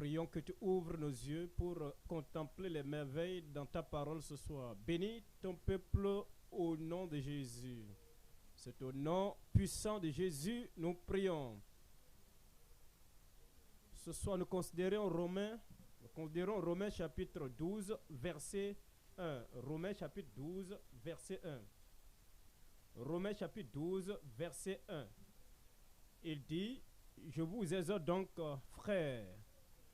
prions que tu ouvres nos yeux pour contempler les merveilles dans ta parole ce soir. Bénis ton peuple au nom de Jésus. C'est au nom puissant de Jésus nous prions. Ce soir, nous considérons Romains chapitre 12, verset 1. Romains chapitre 12, verset 1. Romains chapitre 12, verset 1. Il dit, je vous exhorte donc, frères,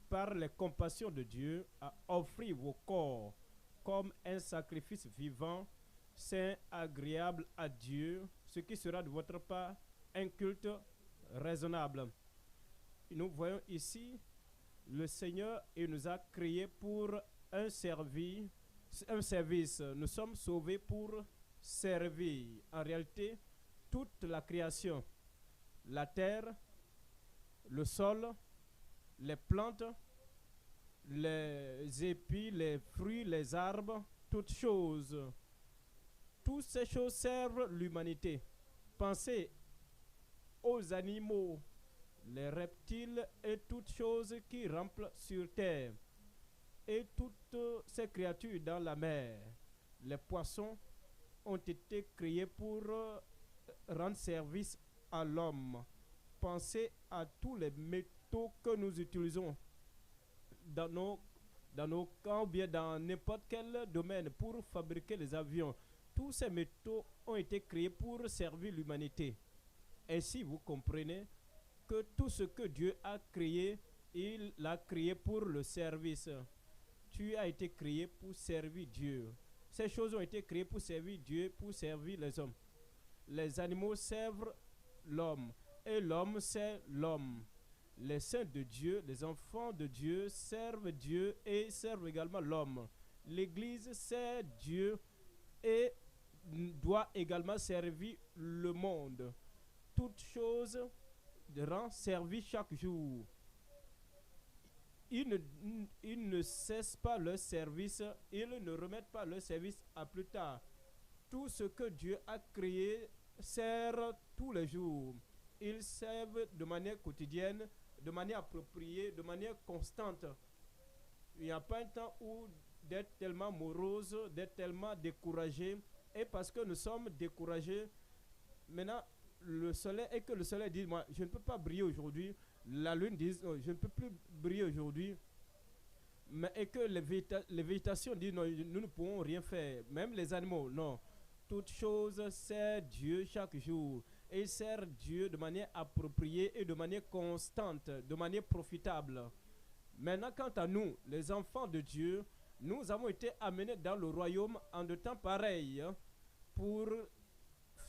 par les compassions de Dieu, à offrir vos corps comme un sacrifice vivant, saint, agréable à Dieu, ce qui sera de votre part un culte raisonnable. Nous voyons ici le Seigneur, il nous a créés pour un service. Nous sommes sauvés pour servir. En réalité, toute la création, la terre, le sol, les plantes, les épis, les fruits, les arbres, toutes ces choses servent l'humanité. Pensez aux animaux, les reptiles et toutes choses qui rampent sur terre et toutes ces créatures dans la mer. Les poissons ont été créés pour rendre service à l'homme. Pensez à tous les métaux que nous utilisons dans nos camps ou bien dans n'importe quel domaine pour fabriquer les avions. Tous ces métaux ont été créés pour servir l'humanité. Ainsi, vous comprenez que tout ce que Dieu a créé, il l'a créé pour le service. Tu as été créé pour servir Dieu. Ces choses ont été créées pour servir Dieu, pour servir les hommes. Les animaux servent l'homme et l'homme sert l'homme. Les saints de Dieu, les enfants de Dieu servent Dieu et servent également l'homme. L'Église sert Dieu et doit également servir le monde. Toute chose rend service chaque jour. Ils ne cessent pas leur service, ils ne remettent pas leur service à plus tard. Tout ce que Dieu a créé sert tous les jours. Ils servent de manière quotidienne, de manière appropriée, de manière constante. Il n'y a pas un temps où d'être tellement morose, d'être tellement découragé. Et parce que nous sommes découragés, maintenant, le soleil dit, moi, je ne peux pas briller aujourd'hui. La lune dit, non, je ne peux plus briller aujourd'hui. Et que les végétations disent, non, nous ne pouvons rien faire. Même les animaux, non. Toute chose sert Dieu chaque jour. Et sert Dieu de manière appropriée et de manière constante, de manière profitable. Maintenant, quant à nous, les enfants de Dieu, nous avons été amenés dans le royaume en de temps pareils pour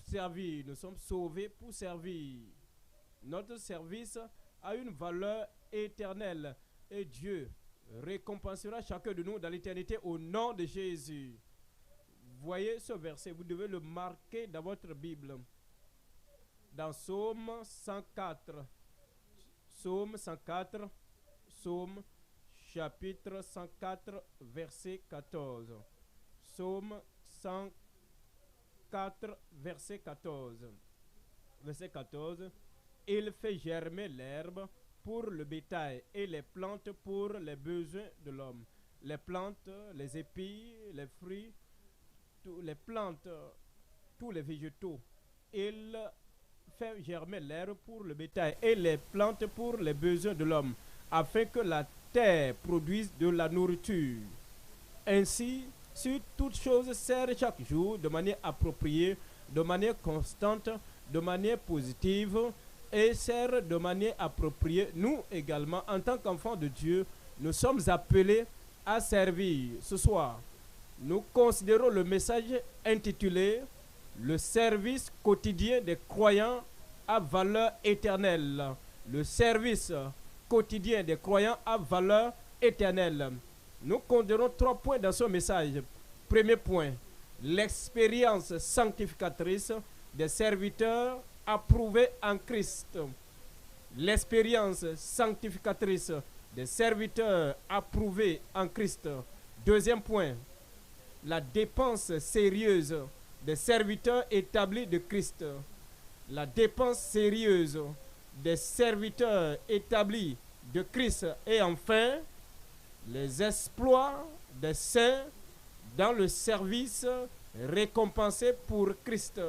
servir. Nous sommes sauvés pour servir. Notre service a une valeur éternelle et Dieu récompensera chacun de nous dans l'éternité au nom de Jésus. Voyez ce verset, vous devez le marquer dans votre Bible. Dans Psaume 104, Psaume chapitre 104, verset 14. Psaume 104, verset 14. Verset 14. Il fait germer l'herbe pour le bétail et les plantes pour les besoins de l'homme. Les plantes, les épis, les fruits, les plantes, tous les végétaux. Il fait germer l'herbe pour le bétail et les plantes pour les besoins de l'homme, afin que la terre produise de la nourriture. Ainsi, si toute chose sert chaque jour de manière appropriée, de manière constante, de manière positive, et sert de manière appropriée, nous également, en tant qu'enfants de Dieu, nous sommes appelés à servir. Ce soir, nous considérons le message intitulé « Le service quotidien des croyants à valeur éternelle ». Le service quotidien des croyants à valeur éternelle. Nous considérons 3 points dans ce message. Premier point, l'expérience sanctificatrice des serviteurs approuvés en Christ. L'expérience sanctificatrice des serviteurs approuvés en Christ. Deuxième point, la dépense sérieuse des serviteurs établis de Christ. La dépense sérieuse des serviteurs établis de Christ. Et enfin, les exploits des saints dans le service récompensé pour Christ.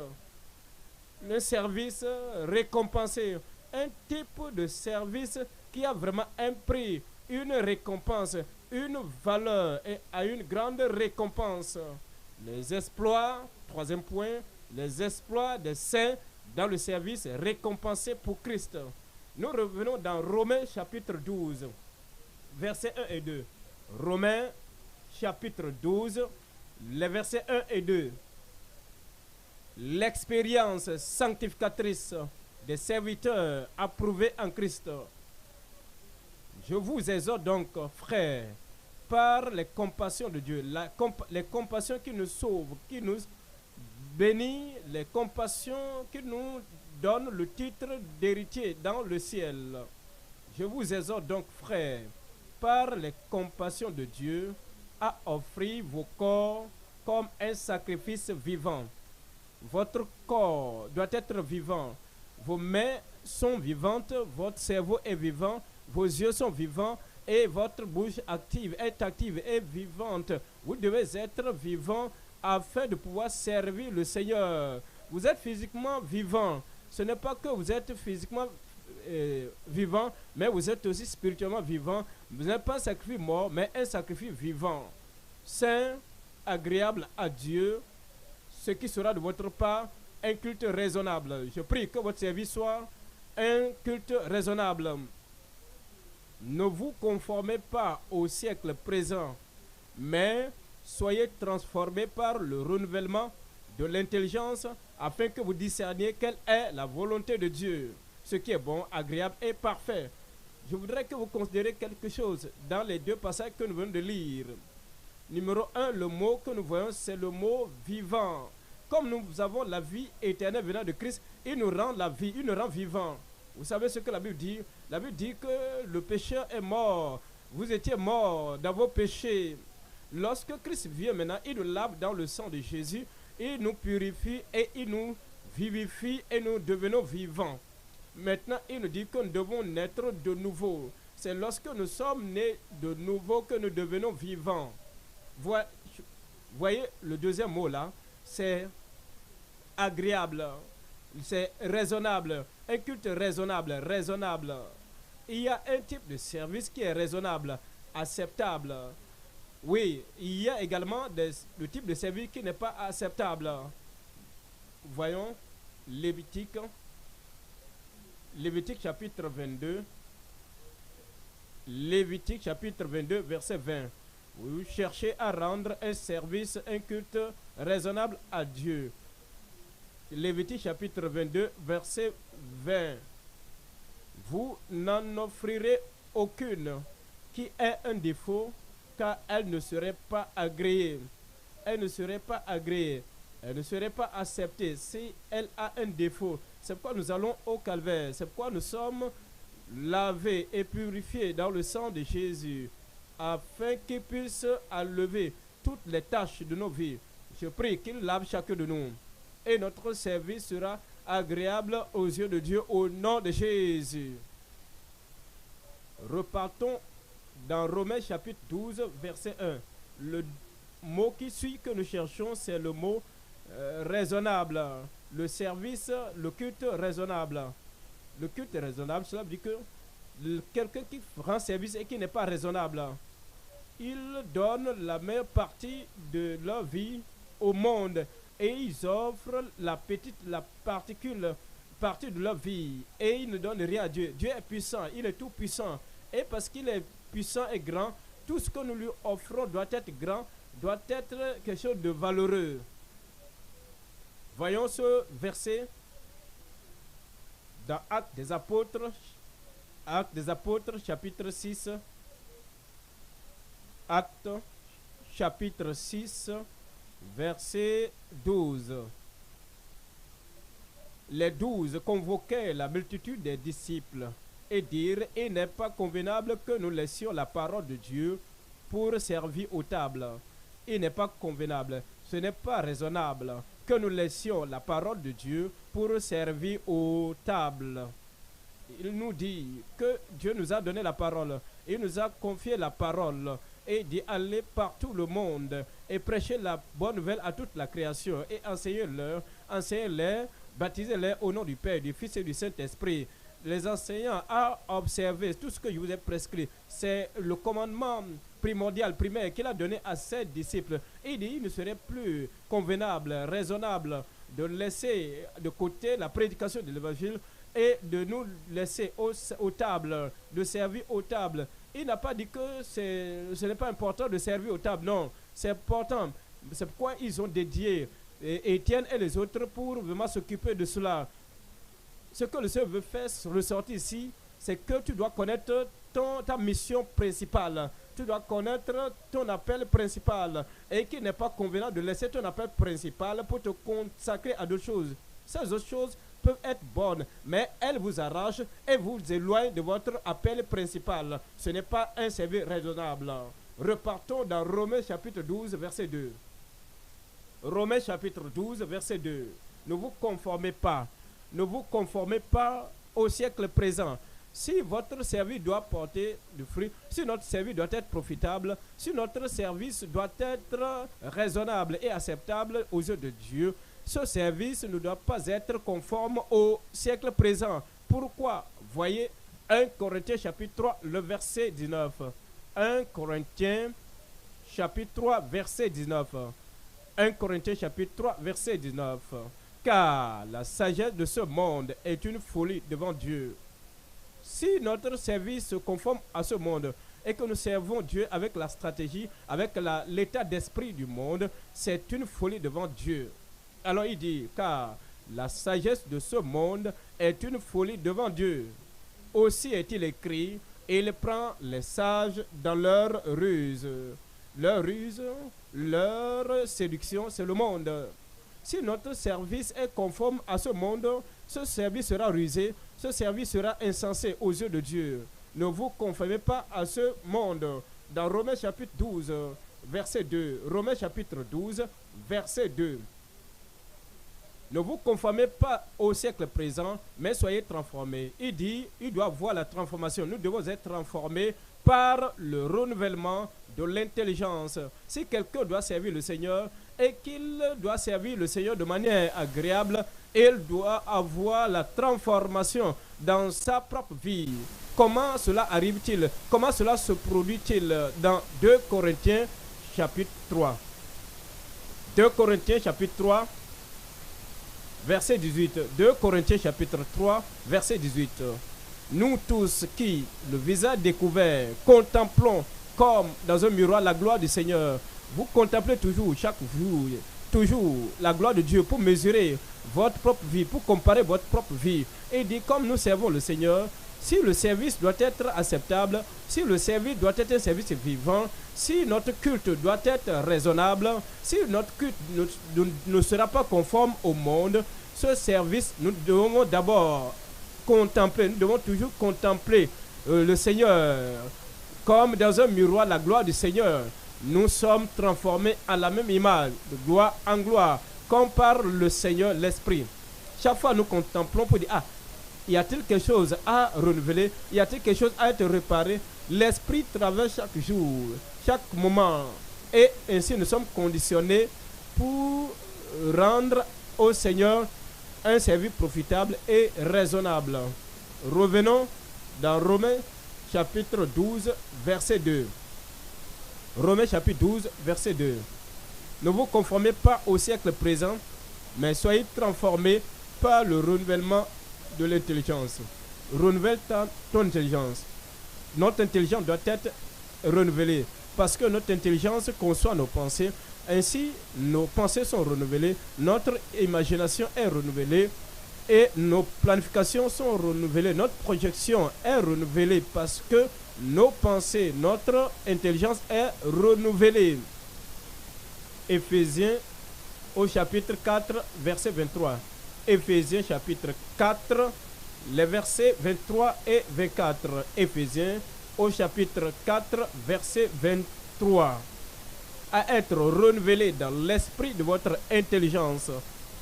Le service récompensé, un type de service qui a vraiment un prix, une récompense, une valeur et a une grande récompense. Les exploits, troisième point, les exploits des saints dans le service récompensé pour Christ. Nous revenons dans Romains chapitre 12, versets 1 et 2. Romains chapitre 12, les versets 1 et 2. L'expérience sanctificatrice des serviteurs approuvés en Christ. Je vous exhorte donc, frères, par les compassions de Dieu, les compassions qui nous sauvent, qui nous bénit, les compassions qui nous donnent le titre d'héritier dans le ciel. Je vous exhorte donc, frères, par les compassions de Dieu, à offrir vos corps comme un sacrifice vivant. Votre corps doit être vivant. Vos mains sont vivantes, votre cerveau est vivant, vos yeux sont vivants et votre bouche est active et vivante. Vous devez être vivant afin de pouvoir servir le Seigneur. Vous êtes physiquement vivant. Ce n'est pas que vous êtes physiquement vivant, mais vous êtes aussi spirituellement vivant. Vous n'êtes pas un sacrifice mort, mais un sacrifice vivant. Saint, agréable à Dieu, ce qui sera de votre part un culte raisonnable. Je prie que votre service soit un culte raisonnable. Ne vous conformez pas au siècle présent, mais soyez transformés par le renouvellement de l'intelligence afin que vous discerniez quelle est la volonté de Dieu, ce qui est bon, agréable et parfait. Je voudrais que vous considériez quelque chose dans les deux passages que nous venons de lire. Numéro 1, le mot que nous voyons, c'est le mot vivant. Comme nous avons la vie éternelle venant de Christ, il nous rend la vie, il nous rend vivant. Vous savez ce que la Bible dit? La Bible dit que le pécheur est mort. Vous étiez mort dans vos péchés. Lorsque Christ vient maintenant, il nous lave dans le sang de Jésus, il nous purifie et il nous vivifie et nous devenons vivants. Maintenant, il nous dit que nous devons naître de nouveau. C'est lorsque nous sommes nés de nouveau que nous devenons vivants. Voyez le deuxième mot là, c'est agréable, c'est raisonnable, un culte raisonnable. Il y a un type de service qui est raisonnable, acceptable. Oui, il y a également le type de service qui n'est pas acceptable. Voyons Lévitique chapitre 22. Lévitique chapitre 22, verset 20. Vous cherchez à rendre un service, un culte raisonnable à Dieu. Lévitique chapitre 22, verset 20. Vous n'en offrirez aucune qui ait un défaut, car elle ne serait pas agréée. Elle ne serait pas agréée. Elle ne serait pas acceptée si elle a un défaut. C'est pourquoi nous allons au calvaire. C'est pourquoi nous sommes lavés et purifiés dans le sang de Jésus, afin qu'il puisse enlever toutes les tâches de nos vies. Je prie qu'il lave chacun de nous. Et notre service sera agréable aux yeux de Dieu au nom de Jésus. Repartons dans Romains chapitre 12, verset 1. Le mot qui suit que nous cherchons, c'est le mot raisonnable. Le service, le culte raisonnable. Le culte raisonnable, cela veut dire que quelqu'un qui rend service et qui n'est pas raisonnable, ils donnent la meilleure partie de leur vie au monde et ils offrent la particule partie de leur vie et ils ne donnent rien à Dieu. Dieu est puissant, il est tout puissant et parce qu'il est puissant et grand, tout ce que nous lui offrons doit être grand, doit être quelque chose de valeureux. Voyons ce verset dans Actes des Apôtres chapitre 6. Actes chapitre 6, verset 12. Les 12 convoquaient la multitude des disciples et dirent: il n'est pas convenable que nous laissions la parole de Dieu pour servir aux tables. Il n'est pas convenable, ce n'est pas raisonnable que nous laissions la parole de Dieu pour servir aux tables. il nous dit que Dieu nous a donné la parole. Il nous a confié la parole et dit aller par tout le monde et prêcher la bonne nouvelle à toute la création et enseignez-les, baptisez-les au nom du Père, du Fils et du Saint-Esprit. Les enseignants à observer tout ce que je vous ai prescrit. C'est le commandement primordial, primaire qu'il a donné à ses disciples. Il dit il ne serait plus convenable, raisonnable de laisser de côté la prédication de l'évangile et de nous laisser aux tables, de servir aux tables. Il n'a pas dit que ce n'est pas important de servir aux tables, non, c'est important. C'est pourquoi ils ont dédié Étienne et les autres pour vraiment s'occuper de cela. Ce que le Seigneur veut faire ressortir ici, c'est que tu dois connaître ta mission principale. Tu dois connaître ton appel principal et qu'il n'est pas convenable de laisser ton appel principal pour te consacrer à d'autres choses. Ces autres choses peuvent être bonnes, mais elles vous arrachent et vous éloignent de votre appel principal. Ce n'est pas un service raisonnable. Repartons dans Romains chapitre 12, verset 2. Romains chapitre 12, verset 2. Ne vous conformez pas au siècle présent. Si votre service doit porter du fruit, si notre service doit être profitable, si notre service doit être raisonnable et acceptable aux yeux de Dieu, ce service ne doit pas être conforme au siècle présent. Pourquoi? Voyez 1 Corinthiens chapitre 3, le verset 19. 1 Corinthiens chapitre 3, verset 19. 1 Corinthiens chapitre 3, verset 19. Car la sagesse de ce monde est une folie devant Dieu. Si notre service se conforme à ce monde et que nous servons Dieu avec la stratégie, avec l'état d'esprit du monde, c'est une folie devant Dieu. Alors il dit, car la sagesse de ce monde est une folie devant Dieu. Aussi est-il écrit, il prend les sages dans leur ruse. Leur ruse, leur séduction, c'est le monde. Si notre service est conforme à ce monde, ce service sera rusé, ce service sera insensé aux yeux de Dieu. Ne vous conformez pas à ce monde. Dans Romains chapitre 12, verset 2. Romains chapitre 12, verset 2. Ne vous conformez pas au siècle présent, mais soyez transformés. Il dit, il doit voir la transformation. Nous devons être transformés par le renouvellement de l'intelligence. Si quelqu'un doit servir le Seigneur et qu'il doit servir le Seigneur de manière agréable, il doit avoir la transformation dans sa propre vie. Comment cela arrive-t-il? Comment cela se produit-il? Dans 2 Corinthiens chapitre 3. 2 Corinthiens chapitre 3, verset 18. 2 Corinthiens chapitre 3, verset 18. Nous tous qui, le visage découvert, contemplons comme dans un miroir la gloire du Seigneur. Vous contemplez toujours, chaque jour, toujours la gloire de Dieu pour mesurer votre propre vie, pour comparer votre propre vie. Et dit, comme nous servons le Seigneur, si le service doit être acceptable, si le service doit être un service vivant, si notre culte doit être raisonnable, si notre culte ne sera pas conforme au monde, ce service, nous devons d'abord contempler, nous devons toujours contempler le Seigneur comme dans un miroir la gloire du Seigneur. Nous sommes transformés à la même image, de gloire en gloire, comme par le Seigneur l'Esprit. Chaque fois nous contemplons pour dire, y a-t-il quelque chose à renouveler? Y a-t-il quelque chose à être réparé? L'Esprit travaille chaque jour, chaque moment. Et ainsi nous sommes conditionnés pour rendre au Seigneur un service profitable et raisonnable. Revenons dans Romains chapitre 12, verset 2. Romains chapitre 12, verset 2. Ne vous conformez pas au siècle présent, mais soyez transformés par le renouvellement de l'intelligence. Renouvelle ton intelligence. Notre intelligence doit être renouvelée parce que notre intelligence conçoit nos pensées. Ainsi, nos pensées sont renouvelées, notre imagination est renouvelée et nos planifications sont renouvelées. Notre projection est renouvelée parce que nos pensées, notre intelligence est renouvelée. Éphésiens au chapitre 4, verset 23. Éphésiens chapitre 4, les versets 23 et 24. Éphésiens au chapitre 4, verset 23. À être renouvelé dans l'esprit de votre intelligence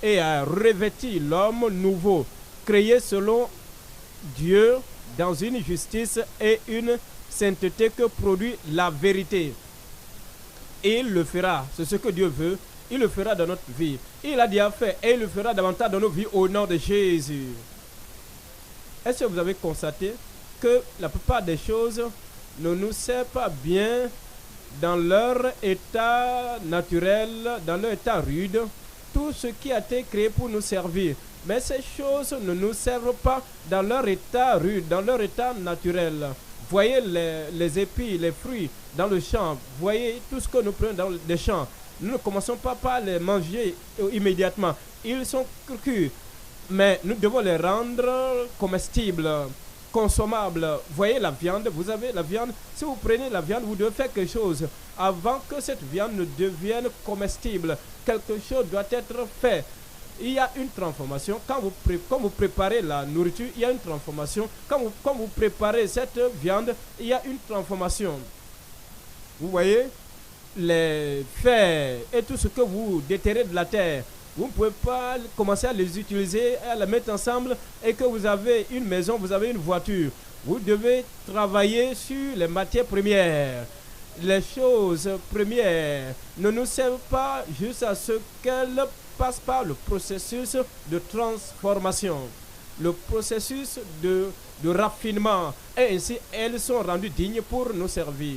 et à revêtir l'homme nouveau, créé selon Dieu dans une justice et une sainteté que produit la vérité. Et il le fera, c'est ce que Dieu veut, il le fera dans notre vie. Il a déjà fait et il le fera davantage dans nos vies au nom de Jésus. Est-ce que vous avez constaté que la plupart des choses ne nous servent pas bien dans leur état naturel, dans leur état rude, tout ce qui a été créé pour nous servir. Mais ces choses ne nous servent pas dans leur état rude, dans leur état naturel. Voyez les épis, les fruits dans le champ. Voyez tout ce que nous prenons dans les champs. Nous ne commençons pas par les manger immédiatement. Ils sont crus, mais nous devons les rendre comestibles, consommables. Voyez la viande, vous avez la viande. Si vous prenez la viande, vous devez faire quelque chose. Avant que cette viande ne devienne comestible, quelque chose doit être fait. Il y a une transformation. Quand vous préparez la nourriture, il y a une transformation. Quand vous préparez cette viande, il y a une transformation. Vous voyez, les fers et tout ce que vous déterrez de la terre, vous ne pouvez pas commencer à les utiliser, à les mettre ensemble et que vous avez une maison, vous avez une voiture. Vous devez travailler sur les matières premières. Les choses premières ne nous servent pas juste à ce qu'elles passent par le processus de transformation, le processus de raffinement. Et ainsi, elles sont rendues dignes pour nous servir.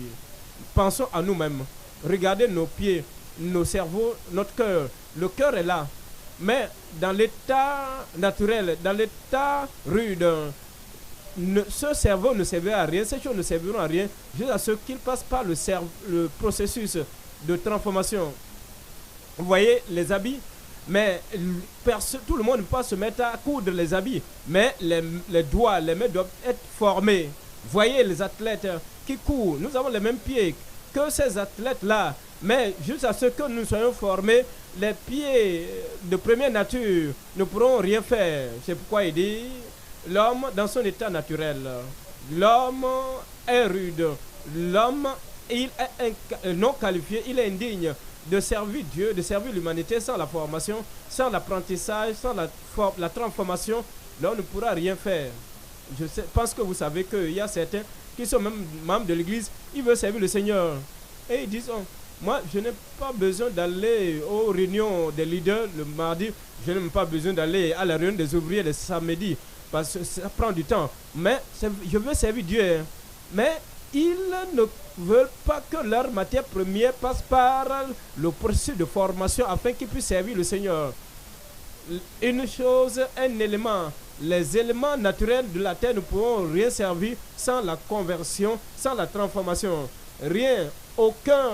Pensons à nous-mêmes. Regardez nos pieds, nos cerveaux, notre cœur. Le cœur est là. Mais dans l'état naturel, dans l'état rude, ce cerveau ne servira à rien, ces choses ne serviront à rien, juste à ce qu'il passe par le processus de transformation. Vous voyez les habits, mais tout le monde ne peut pas se mettre à coudre les habits, mais les doigts, les mains doivent être formés. Voyez les athlètes qui courent, nous avons les mêmes pieds que ces athlètes-là, mais juste à ce que nous soyons formés, les pieds de première nature ne pourront rien faire. C'est pourquoi il dit, l'homme dans son état naturel, l'homme est rude, l'homme il est non qualifié, il est indigne de servir Dieu, de servir l'humanité sans la formation, sans l'apprentissage, sans la transformation. L'homme ne pourra rien faire. Je pense que vous savez qu'il y a certains qui sont même membres de l'église, ils veulent servir le Seigneur. Et ils disent, oh, moi je n'ai pas besoin d'aller aux réunions des leaders le mardi, je n'ai même pas besoin d'aller à la réunion des ouvriers le samedi, parce que ça prend du temps. Mais je veux servir Dieu. Mais ils ne veulent pas que leur matière première passe par le processus de formation afin qu'ils puissent servir le Seigneur. Une chose, un élément. Les éléments naturels de la terre ne pourront rien servir sans la conversion, sans la transformation. Rien, aucun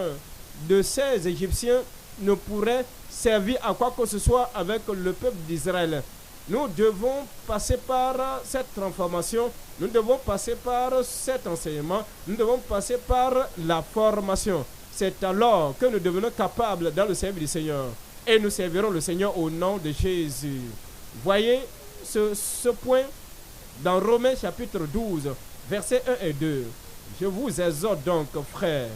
de ces Égyptiens ne pourrait servir à quoi que ce soit avec le peuple d'Israël. Nous devons passer par cette transformation, nous devons passer par cet enseignement, nous devons passer par la formation. C'est alors que nous devenons capables dans le service du Seigneur. Et nous servirons le Seigneur au nom de Jésus. Voyez ce point dans Romains chapitre 12, versets 1 et 2. Je vous exhorte donc, frères,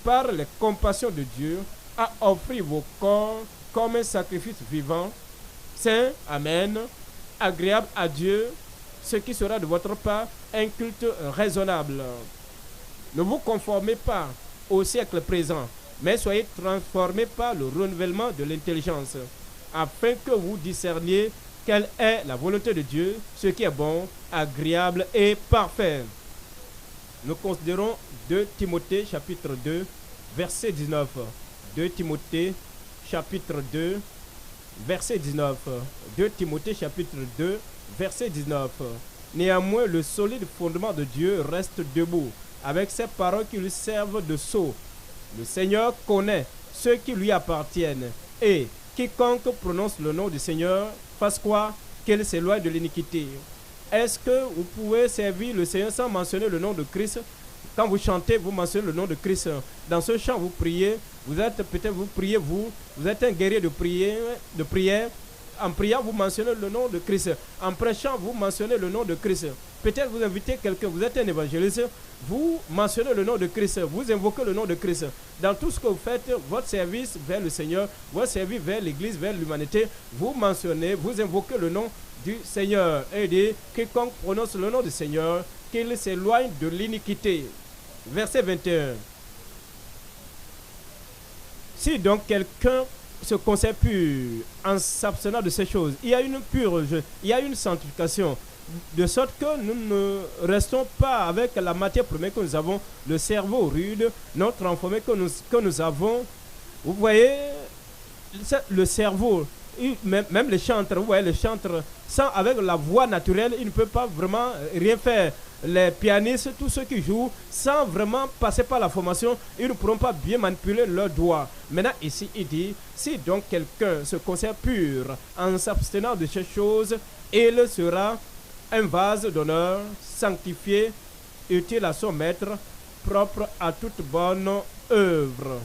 par les compassions de Dieu, à offrir vos corps comme un sacrifice vivant, saint, amen, agréable à Dieu, ce qui sera de votre part un culte raisonnable. Ne vous conformez pas au siècle présent, mais soyez transformés par le renouvellement de l'intelligence, afin que vous discerniez quelle est la volonté de Dieu, ce qui est bon, agréable et parfait. Nous considérons 2 Timothée chapitre 2, verset 19. 2 Timothée chapitre 2, verset 19. 2 Timothée chapitre 2, verset 19. Néanmoins, le solide fondement de Dieu reste debout, avec ses paroles qui lui servent de sceau. Le Seigneur connaît ceux qui lui appartiennent, et quiconque prononce le nom du Seigneur fasse quoi? Qu'il s'éloigne de l'iniquité. Est-ce que vous pouvez servir le Seigneur sans mentionner le nom de Christ? Quand vous chantez, vous mentionnez le nom de Christ. Dans ce chant, vous priez. Vous êtes un guerrier de prière. En priant, vous mentionnez le nom de Christ. En prêchant, vous mentionnez le nom de Christ. Peut-être vous invitez quelqu'un, vous êtes un évangéliste, vous mentionnez le nom de Christ, vous invoquez le nom de Christ. Dans tout ce que vous faites, votre service vers le Seigneur, votre service vers l'Église, vers l'humanité, vous mentionnez, vous invoquez le nom du Seigneur. Et il dit, quiconque prononce le nom du Seigneur, qu'il s'éloigne de l'iniquité. Verset 21. Si donc quelqu'un se conserve pur en s'abstenant de ces choses, il y a une purge, il y a une sanctification, de sorte que nous ne restons pas avec la matière première que nous avons, le cerveau rude, notre transformé que nous avons. Vous voyez, le cerveau, même les chantres, vous voyez, les chantres, avec la voix naturelle, ils ne peuvent pas vraiment rien faire. Les pianistes, tous ceux qui jouent, sans vraiment passer par la formation, ils ne pourront pas bien manipuler leurs doigts. Maintenant, ici, il dit, si donc quelqu'un se conserve pur en s'abstenant de ces choses, il sera un vase d'honneur, sanctifié, utile à son maître, propre à toute bonne œuvre.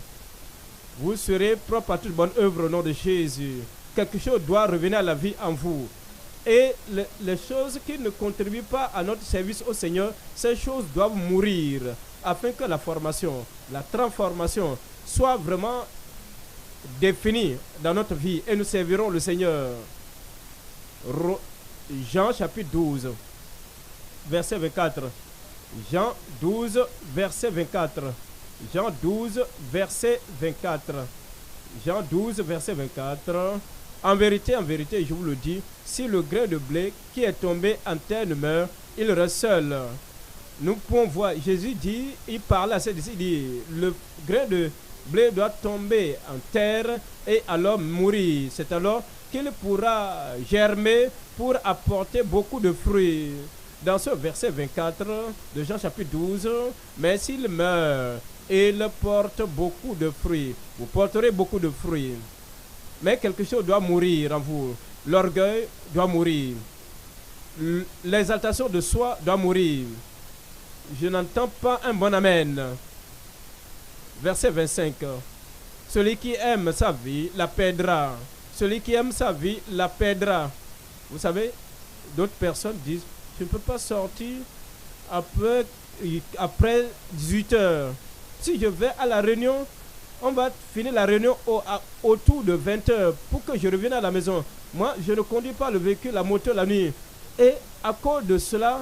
Vous serez propre à toute bonne œuvre au nom de Jésus. Quelque chose doit revenir à la vie en vous. Et les choses qui ne contribuent pas à notre service au Seigneur, ces choses doivent mourir afin que la formation, la transformation soit vraiment définie dans notre vie et nous servirons le Seigneur. Jean chapitre 12, verset 24. Jean 12, verset 24. Jean 12, verset 24. Jean 12, verset 24. En vérité, je vous le dis, si le grain de blé qui est tombé en terre ne meurt, il reste seul. Nous pouvons voir, Jésus dit, il parle à ses disciples, il dit, le grain de blé doit tomber en terre et alors mourir. C'est alors qu'il pourra germer pour apporter beaucoup de fruits. Dans ce verset 24 de Jean chapitre 12, mais s'il meurt, il porte beaucoup de fruits. Vous porterez beaucoup de fruits. Mais quelque chose doit mourir en vous. L'orgueil doit mourir. L'exaltation de soi doit mourir. Je n'entends pas un bon amen. Verset 25. Celui qui aime sa vie la perdra. Celui qui aime sa vie la perdra. Vous savez, d'autres personnes disent, je ne peux pas sortir après 18 heures. Si je vais à la réunion, on va finir la réunion autour de 20 heures pour que je revienne à la maison. Moi, je ne conduis pas le véhicule, la moto la nuit. Et à cause de cela,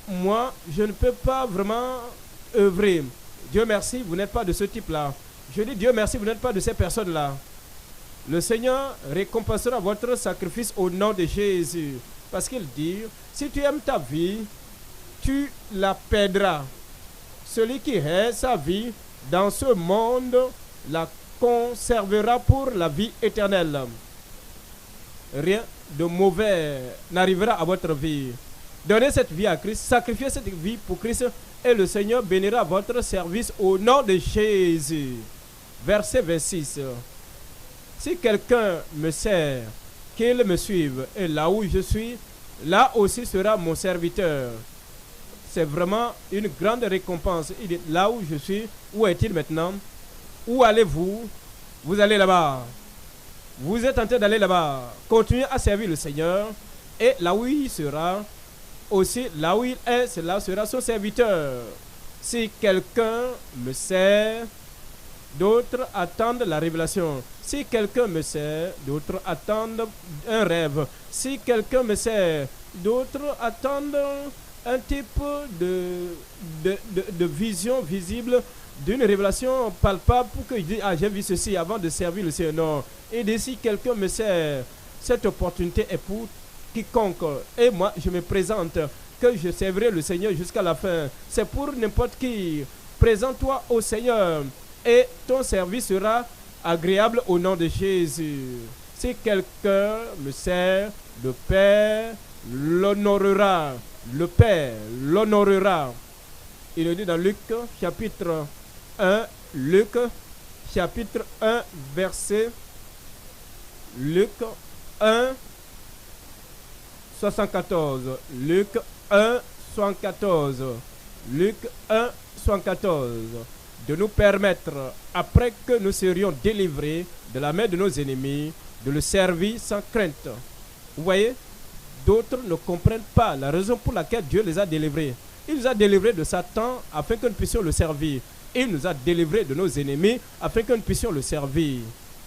moi, je ne peux pas vraiment œuvrer. Dieu merci, vous n'êtes pas de ce type-là. Je dis Dieu merci, vous n'êtes pas de ces personnes-là. Le Seigneur récompensera votre sacrifice au nom de Jésus. Parce qu'il dit, si tu aimes ta vie, tu la perdras. Celui qui hait sa vie dans ce monde la conservera pour la vie éternelle. Rien de mauvais n'arrivera à votre vie. Donnez cette vie à Christ, sacrifiez cette vie pour Christ et le Seigneur bénira votre service au nom de Jésus. Verset 26. Si quelqu'un me sert, qu'il me suive, et là où je suis, là aussi sera mon serviteur. C'est vraiment une grande récompense. Il dit, là où je suis, où est-il maintenant? Où allez-vous? Vous allez là-bas. Vous êtes en train d'aller là-bas. Continuez à servir le Seigneur. Et là où il sera, aussi là où il est, cela sera son serviteur. Si quelqu'un me sert, d'autres attendent la révélation. Si quelqu'un me sert, d'autres attendent un rêve. Si quelqu'un me sert, d'autres attendent un type de vision visible, d'une révélation palpable pour que je dise, ah, j'ai vu ceci avant de servir le Seigneur. Non. Et de si quelqu'un me sert, cette opportunité est pour quiconque. Et moi, je me présente que je servirai le Seigneur jusqu'à la fin. C'est pour n'importe qui. Présente-toi au Seigneur et ton service sera agréable au nom de Jésus. Si quelqu'un me sert, le Père l'honorera. Le Père l'honorera. Il le dit dans Luc chapitre 1, Luc chapitre 1 verset Luc 1 74. Luc 1 74. Luc 1 74. De nous permettre, après que nous serions délivrés de la main de nos ennemis, de le servir sans crainte. Vous voyez, d'autres ne comprennent pas la raison pour laquelle Dieu les a délivrés. Il nous a délivrés de Satan afin que nous puissions le servir. Il nous a délivrés de nos ennemis afin que nous puissions le servir.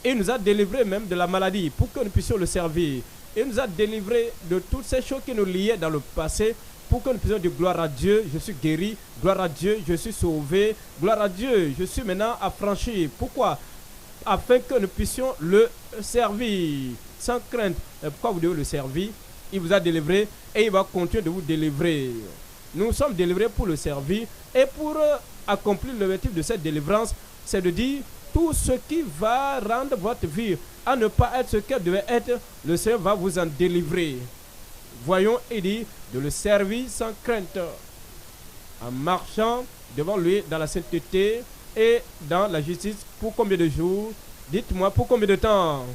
Il nous a délivrés même de la maladie pour que nous puissions le servir. Il nous a délivrés de toutes ces choses qui nous liaient dans le passé pour que nous puissions dire gloire à Dieu, je suis guéri, gloire à Dieu, je suis sauvé, gloire à Dieu, je suis maintenant affranchi. Pourquoi? Afin que nous puissions le servir sans crainte. Et pourquoi vous devez le servir? Il vous a délivré et il va continuer de vous délivrer. Nous sommes délivrés pour le servir et pour accomplir l'objectif de cette délivrance, c'est de dire tout ce qui va rendre votre vie à ne pas être ce qu'elle devait être, le Seigneur va vous en délivrer. Voyons, il dit de le servir sans crainte, en marchant devant lui dans la sainteté et dans la justice. Pour combien de jours? Dites-moi, pour combien de temps?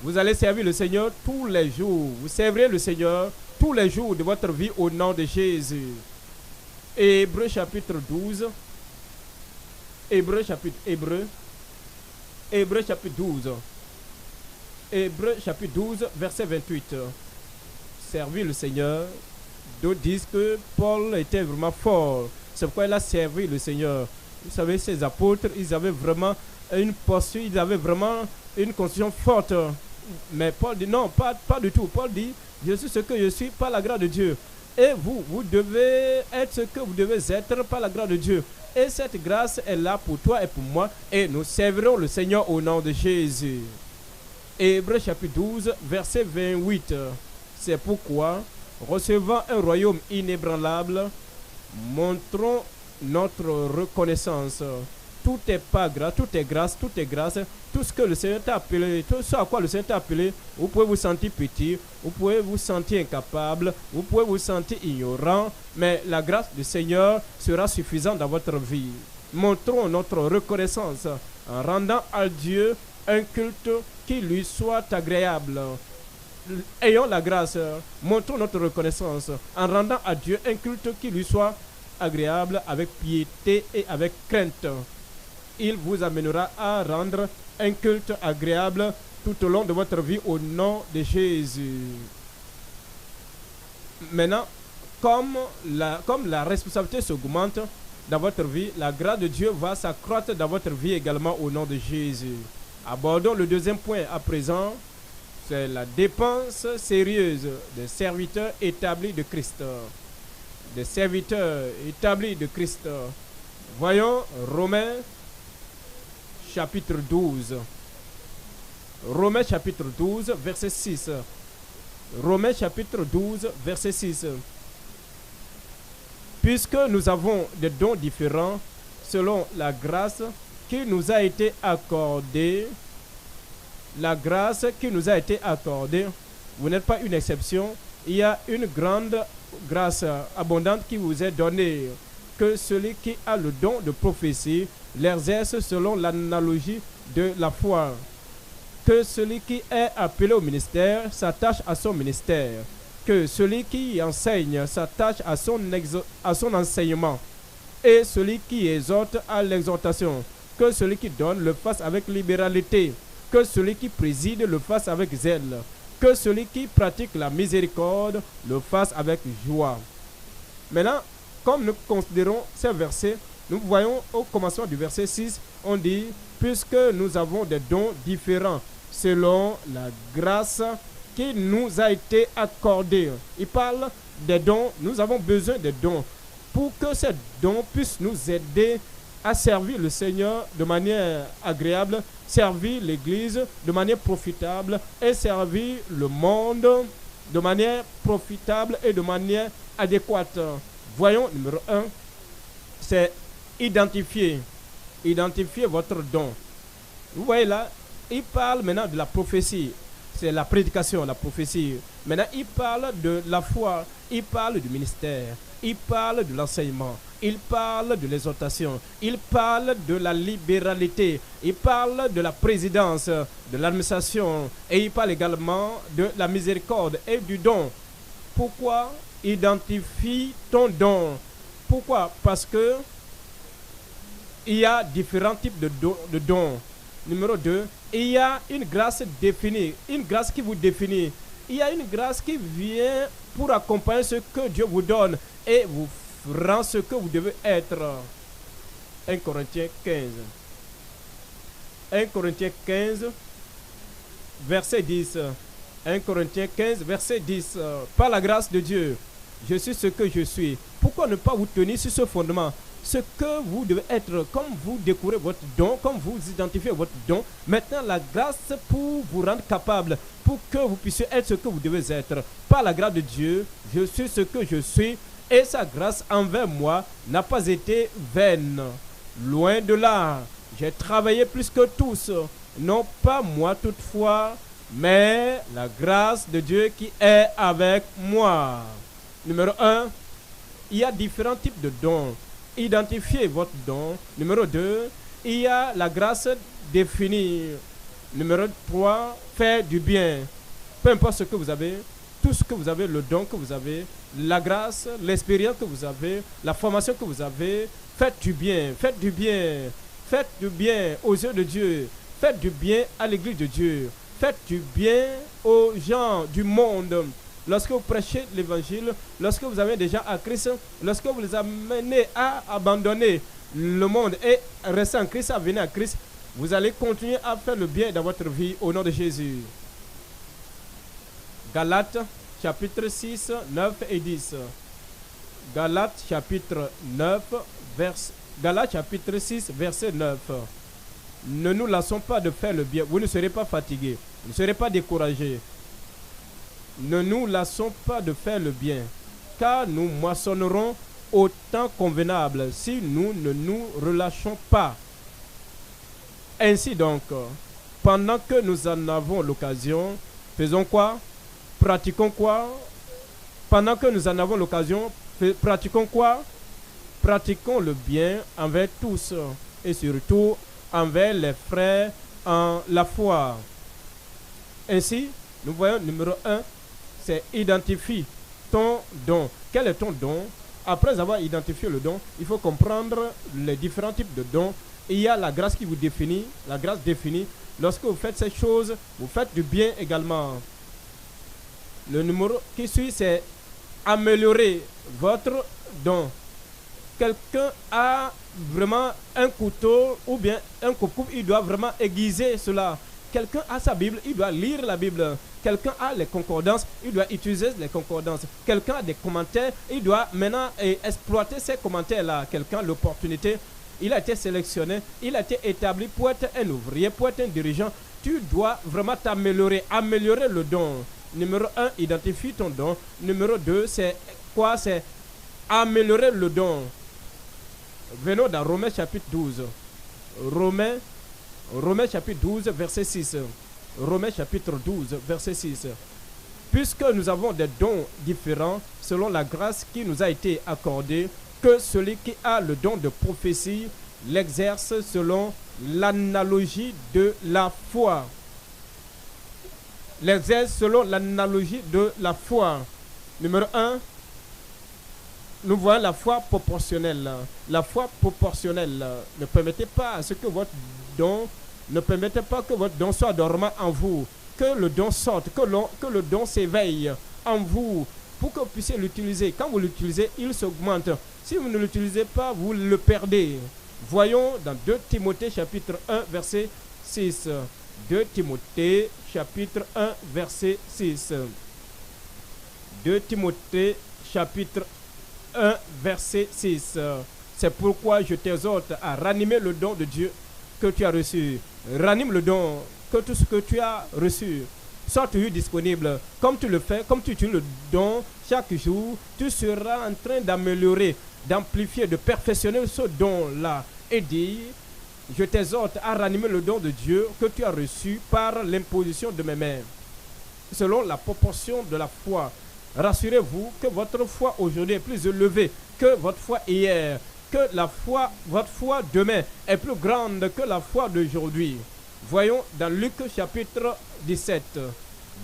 Vous allez servir le Seigneur tous les jours. Vous servirez le Seigneur tous les jours de votre vie au nom de Jésus. Hébreux chapitre 12. Hébreux chapitre 12. Hébreux chapitre 12, verset 28. Servir le Seigneur. D'autres disent que Paul était vraiment fort. C'est pourquoi il a servi le Seigneur. Vous savez, ces apôtres, ils avaient vraiment une posture, ils avaient vraiment une constitution forte. Mais Paul dit non, pas du tout. Paul dit, je suis ce que je suis par la grâce de Dieu. Et vous devez être ce que vous devez être par la grâce de Dieu. Et cette grâce est là pour toi et pour moi. Et nous servirons le Seigneur au nom de Jésus. Hébreux chapitre 12, verset 28. C'est pourquoi, recevant un royaume inébranlable, montrons notre reconnaissance. Tout est pas grâce, tout est grâce, tout est grâce. Tout ce que le Seigneur t'a appelé, tout ce à quoi le Seigneur t'a appelé, vous pouvez vous sentir petit, vous pouvez vous sentir incapable, vous pouvez vous sentir ignorant, mais la grâce du Seigneur sera suffisante dans votre vie. Montrons notre reconnaissance en rendant à Dieu un culte qui lui soit agréable. Ayons la grâce, montrons notre reconnaissance en rendant à Dieu un culte qui lui soit agréable avec piété et avec crainte. Il vous amènera à rendre un culte agréable tout au long de votre vie au nom de Jésus. Maintenant, comme la responsabilité s'augmente dans votre vie, la grâce de Dieu va s'accroître dans votre vie également au nom de Jésus. Abordons le deuxième point à présent, c'est la dépense sérieuse des serviteurs établis de Christ. Des serviteurs établis de Christ. Voyons Romains chapitre 12. Romains chapitre 12, verset 6. Romains chapitre 12, verset 6. Puisque nous avons des dons différents selon la grâce qui nous a été accordée, la grâce qui nous a été accordée, vous n'êtes pas une exception, il y a une grande grâce abondante qui vous est donnée, que celui qui a le don de prophétie l'exerce selon l'analogie de la foi, que celui qui est appelé au ministère s'attache à son ministère, que celui qui enseigne s'attache à son enseignement, et celui qui exhorte à l'exhortation, que celui qui donne le fasse avec libéralité, que celui qui préside le fasse avec zèle, que celui qui pratique la miséricorde le fasse avec joie. Maintenant, comme nous considérons ces versets, nous voyons au commencement du verset 6, on dit, puisque nous avons des dons différents selon la grâce qui nous a été accordée. Il parle des dons, nous avons besoin des dons pour que ces dons puissent nous aider à servir le Seigneur de manière agréable, servir l'Église de manière profitable et servir le monde de manière profitable et de manière adéquate. Voyons, numéro 1, c'est identifier votre don. Vous voyez là, il parle maintenant de la prophétie. C'est la prédication, la prophétie. Maintenant, il parle de la foi, il parle du ministère, il parle de l'enseignement, il parle de l'exhortation, il parle de la libéralité, il parle de la présidence, de l'administration, et il parle également de la miséricorde et du don. Pourquoi identifie ton don? Pourquoi? Parce que il y a différents types de dons. Numéro 2, il y a une grâce définie, une grâce qui vous définit. Il y a une grâce qui vient pour accompagner ce que Dieu vous donne et vous rend ce que vous devez être. 1 Corinthiens 15. 1 Corinthiens 15, verset 10. 1 Corinthiens 15, verset 10. Par la grâce de Dieu, je suis ce que je suis. Pourquoi ne pas vous tenir sur ce fondement? Ce que vous devez être, comme vous découvrez votre don, comme vous identifiez votre don, maintenant la grâce pour vous rendre capable, pour que vous puissiez être ce que vous devez être. Par la grâce de Dieu, je suis ce que je suis, et sa grâce envers moi n'a pas été vaine. Loin de là, j'ai travaillé plus que tous, non pas moi toutefois, mais la grâce de Dieu qui est avec moi. Numéro 1, il y a différents types de dons. Identifiez votre don. Numéro 2, il y a la grâce définie. Numéro 3, faire du bien. Peu importe ce que vous avez, tout ce que vous avez, le don que vous avez, la grâce, l'expérience que vous avez, la formation que vous avez, faites du bien, faites du bien, faites du bien aux yeux de Dieu, faites du bien à l'église de Dieu, faites du bien aux gens du monde. Lorsque vous prêchez l'évangile, lorsque vous avez déjà à Christ, lorsque vous les amenez à abandonner le monde et rester en Christ, à venir à Christ, vous allez continuer à faire le bien dans votre vie au nom de Jésus. Galates chapitre 6, 9 et 10. Galates chapitre 6, verset 9. Ne nous lassons pas de faire le bien. Vous ne serez pas fatigués, vous ne serez pas découragés. Ne nous lassons pas de faire le bien, car nous moissonnerons au temps convenable si nous ne nous relâchons pas. Ainsi donc, pendant que nous en avons l'occasion, faisons quoi? Pratiquons quoi? Pendant que nous en avons l'occasion, pratiquons quoi? Pratiquons le bien envers tous et surtout envers les frères en la foi. Ainsi, nous voyons numéro 1, c'est identifie ton don. Quel est ton don? Après avoir identifié le don, il faut comprendre les différents types de dons. Il y a la grâce qui vous définit, la grâce définie. Lorsque vous faites ces choses, vous faites du bien également. Le numéro qui suit, c'est améliorer votre don. Quelqu'un a vraiment un couteau ou bien un coupe-coupe, il doit vraiment aiguiser cela. Quelqu'un a sa Bible, il doit lire la Bible. Quelqu'un a les concordances, il doit utiliser les concordances. Quelqu'un a des commentaires, il doit maintenant exploiter ces commentaires-là. Quelqu'un a l'opportunité, il a été sélectionné, il a été établi pour être un ouvrier, pour être un dirigeant. Tu dois vraiment t'améliorer, améliorer le don. Numéro 1, identifie ton don. Numéro 2, c'est quoi? C'est améliorer le don. Venons dans Romains chapitre 12. Romains chapitre 12, verset 6. Romains chapitre 12, verset 6. Puisque nous avons des dons différents selon la grâce qui nous a été accordée, que celui qui a le don de prophétie l'exerce selon l'analogie de la foi. L'exerce selon l'analogie de la foi. Numéro 1, nous voyons la foi proportionnelle. La foi proportionnelle. Ne permettez pas à ce que votre don, ne permettez pas que votre don soit dormant en vous. Que le don sorte, que le don s'éveille en vous pour que vous puissiez l'utiliser. Quand vous l'utilisez, il s'augmente. Si vous ne l'utilisez pas, vous le perdez. Voyons dans 2 Timothée chapitre 1, verset 6. 2 Timothée chapitre 1, verset 6. 2 Timothée chapitre 1, verset 6. C'est pourquoi je t'exhorte à ranimer le don de Dieu que tu as reçu. Ranime le don, que tout ce que tu as reçu soit toujours disponible. Comme tu le fais, comme tu utilises le don chaque jour, tu seras en train d'améliorer, d'amplifier, de perfectionner ce don-là. Et dire, je t'exhorte à ranimer le don de Dieu que tu as reçu par l'imposition de mes mains, selon la proportion de la foi. Rassurez-vous que votre foi aujourd'hui est plus élevée que votre foi hier, que votre foi demain est plus grande que la foi d'aujourd'hui. Voyons dans Luc chapitre 17.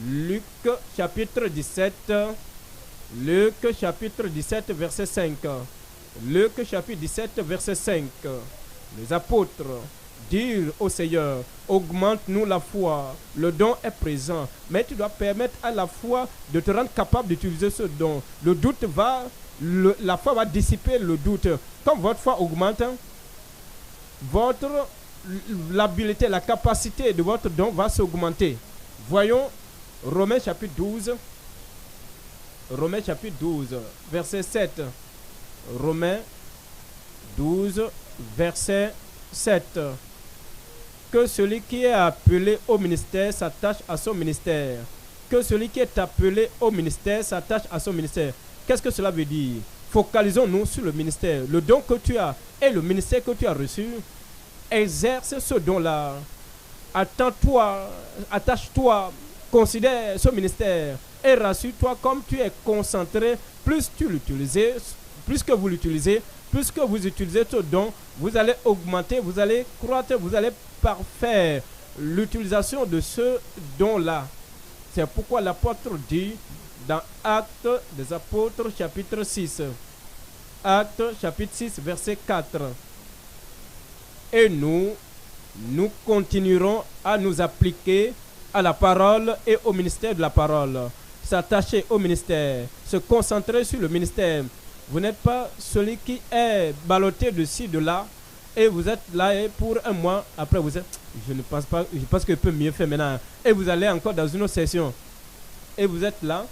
Luc chapitre 17. Luc chapitre 17, verset 5. Luc chapitre 17, verset 5. Les apôtres dirent au Seigneur, augmente-nous la foi. Le don est présent, mais tu dois permettre à la foi de te rendre capable d'utiliser ce don. Le doute la foi va dissiper le doute. Quand votre foi augmente, l'habilité, la capacité de votre don va s'augmenter. Voyons Romains chapitre 12. Romains chapitre 12, verset 7. Romains 12, verset 7. Que celui qui est appelé au ministère s'attache à son ministère. Que celui qui est appelé au ministère s'attache à son ministère. Qu'est-ce que cela veut dire? Focalisons-nous sur le ministère. Le don que tu as et le ministère que tu as reçu. Exerce ce don-là. Attends-toi, attache-toi, considère ce ministère et rassure-toi comme tu es concentré. Plus tu l'utilises, plus que vous l'utilisez, plus que vous utilisez ce don, vous allez augmenter, vous allez croître, vous allez parfaire l'utilisation de ce don-là. C'est pourquoi l'apôtre dit dans Actes des Apôtres chapitre 6, Actes chapitre 6 verset 4, et nous continuerons à nous appliquer à la parole et au ministère de la parole. S'attacher au ministère, se concentrer sur le ministère. Vous n'êtes pas celui qui est ballotté de ci, de là, et vous êtes là et pour un mois, après vous êtes, je ne pense pas, je pense que je peux mieux faire maintenant. Et vous allez encore dans une autre session. Et vous êtes là.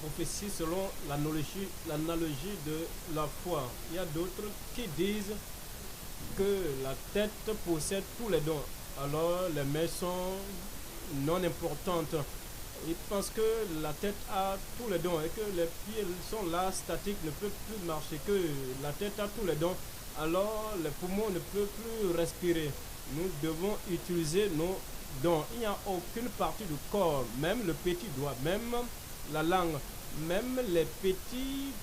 prophétie selon l'analogie de la foi. Il y a d'autres qui disent que la tête possède tous les dons. Alors les mains sont non importantes. Ils pensent que la tête a tous les dons et que les pieds sont là, statiques, ne peuvent plus marcher, que la tête a tous les dons. Alors les poumons ne peuvent plus respirer. Nous devons utiliser nos dons. Il n'y a aucune partie du corps, même le petit doigt, même la langue, même les petits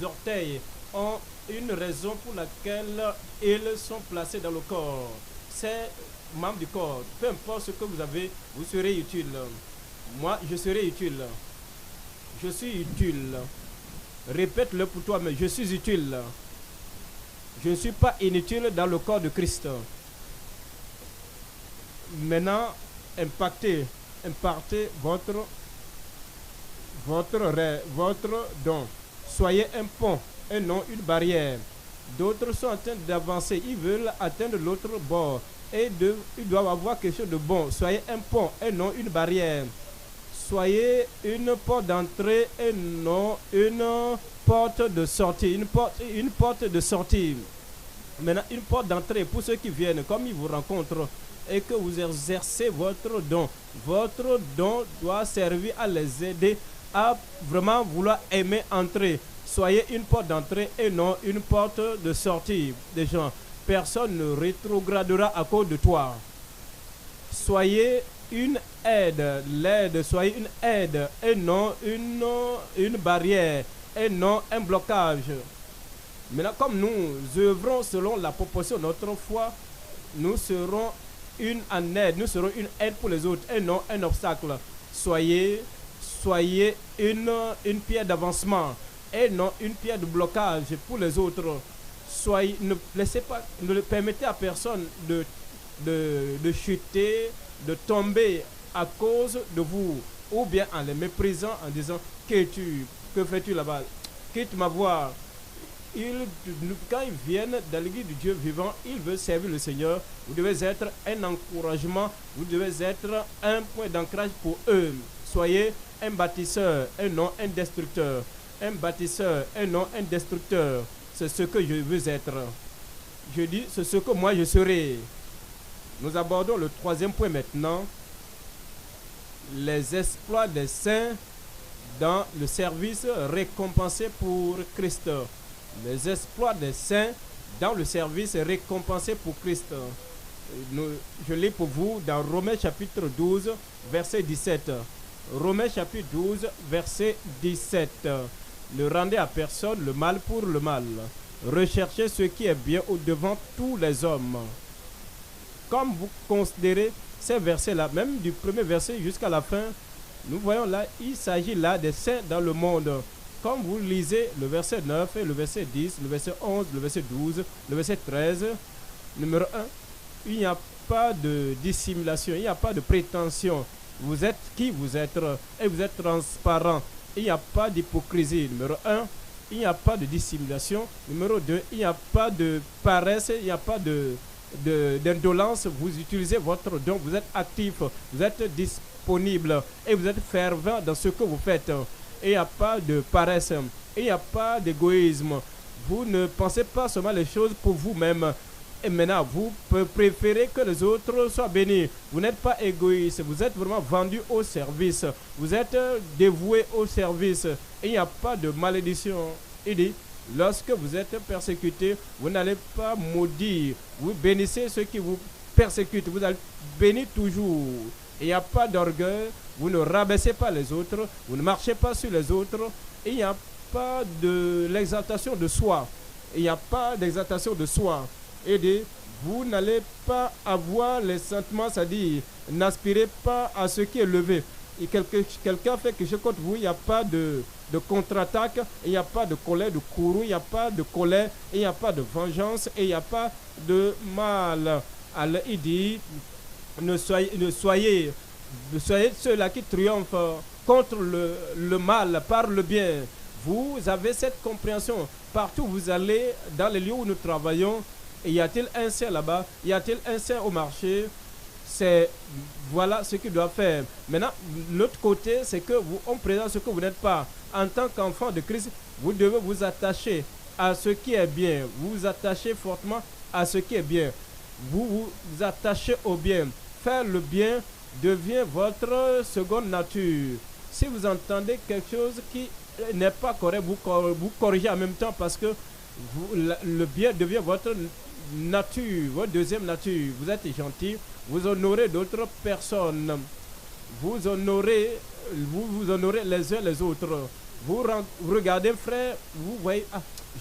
orteils ont une raison pour laquelle ils sont placés dans le corps. C'est membre du corps. Peu importe ce que vous avez, vous serez utile. Moi, je serai utile. Je suis utile. Répète-le pour toi, mais je suis utile. Je ne suis pas inutile dans le corps de Christ. Maintenant, impartez votre don. Soyez un pont et non une barrière. D'autres sont en train d'avancer, ils veulent atteindre l'autre bord et ils doivent avoir quelque chose de bon. Soyez un pont et non une barrière. Soyez une porte d'entrée et non une porte de sortie. Une porte de sortie. Maintenant, une porte d'entrée pour ceux qui viennent, comme ils vous rencontrent et que vous exercez votre don. Votre don doit servir à les aider à vraiment vouloir aimer entrer. Soyez une porte d'entrée et non une porte de sortie des gens. Personne ne rétrogradera à cause de toi. Soyez une aide. Soyez une aide et non une barrière et non un blocage. Maintenant, comme nous œuvrons selon la proportion de notre foi, nous serons une aide pour les autres et non un obstacle. Soyez une pierre d'avancement et non une pierre de blocage pour les autres. Ne permettez à personne de chuter, de tomber à cause de vous, ou bien en les méprisant, en disant que fais-tu là-bas, quitte ma voie. Quand ils viennent dans l'église du Dieu vivant, ils veulent servir le Seigneur. Vous devez être un encouragement, vous devez être un point d'ancrage pour eux. Soyez un bâtisseur et non un destructeur. Un bâtisseur et non un destructeur. C'est ce que je veux être. Je dis, c'est ce que moi je serai. Nous abordons le troisième point maintenant. Les exploits des saints dans le service récompensé pour Christ. Les exploits des saints dans le service récompensé pour Christ. Je lis pour vous dans Romains chapitre 12, verset 17. Romains chapitre 12, verset 17. Ne rendez à personne le mal pour le mal. Recherchez ce qui est bien au-devant tous les hommes. Comme vous considérez ces versets-là, même du premier verset jusqu'à la fin, nous voyons là, il s'agit là des saints dans le monde. Comme vous lisez le verset 9, le verset 10, le verset 11, le verset 12, le verset 13, numéro 1, il n'y a pas de dissimulation, il n'y a pas de prétention. Vous êtes qui vous êtes et vous êtes transparent. Il n'y a pas d'hypocrisie. Numéro 1, il n'y a pas de dissimulation. Numéro 2, il n'y a pas de paresse, il n'y a pas d'indolence. Vous utilisez votre don, vous êtes actif, vous êtes disponible et vous êtes fervent dans ce que vous faites. Et il n'y a pas de paresse, il n'y a pas d'égoïsme. Vous ne pensez pas seulement les choses pour vous-même. Et maintenant, vous préférez que les autres soient bénis. Vous n'êtes pas égoïste, vous êtes vraiment vendu au service. Vous êtes dévoué au service. Et il n'y a pas de malédiction. Il dit, lorsque vous êtes persécuté, vous n'allez pas maudire. Vous bénissez ceux qui vous persécutent. Vous allez bénir toujours. Il n'y a pas d'orgueil. Vous ne rabaissez pas les autres. Vous ne marchez pas sur les autres. Il n'y a pas de l'exaltation de soi. Il n'y a pas d'exaltation de soi. Et dit, vous n'allez pas avoir les sentiments, c'est-à-dire, n'aspirez pas à ce qui est levé. Et quelqu'un fait quelque chose contre vous, il n'y a pas de contre-attaque, il n'y a pas de colère, de courroux, il n'y a pas de colère, il n'y a pas de vengeance, et il n'y a pas de mal. Alors il dit, ne soyez ceux-là qui triomphent contre le mal par le bien. Vous avez cette compréhension. Partout où vous allez, dans les lieux où nous travaillons, y a-t-il un saint là-bas? Y a-t-il un saint au marché? Voilà ce qu'il doit faire. Maintenant, l'autre côté, c'est que on présente ce que vous n'êtes pas. En tant qu'enfant de Christ, vous devez vous attacher à ce qui est bien. Vous vous attachez fortement à ce qui est bien. Vous vous attachez au bien. Faire le bien devient votre seconde nature. Si vous entendez quelque chose qui n'est pas correct, vous corrigez en même temps parce que le bien devient votre nature, votre deuxième nature. Vous êtes gentil, vous honorez d'autres personnes. Vous honorez les uns les autres. Vous regardez un frère, vous voyez,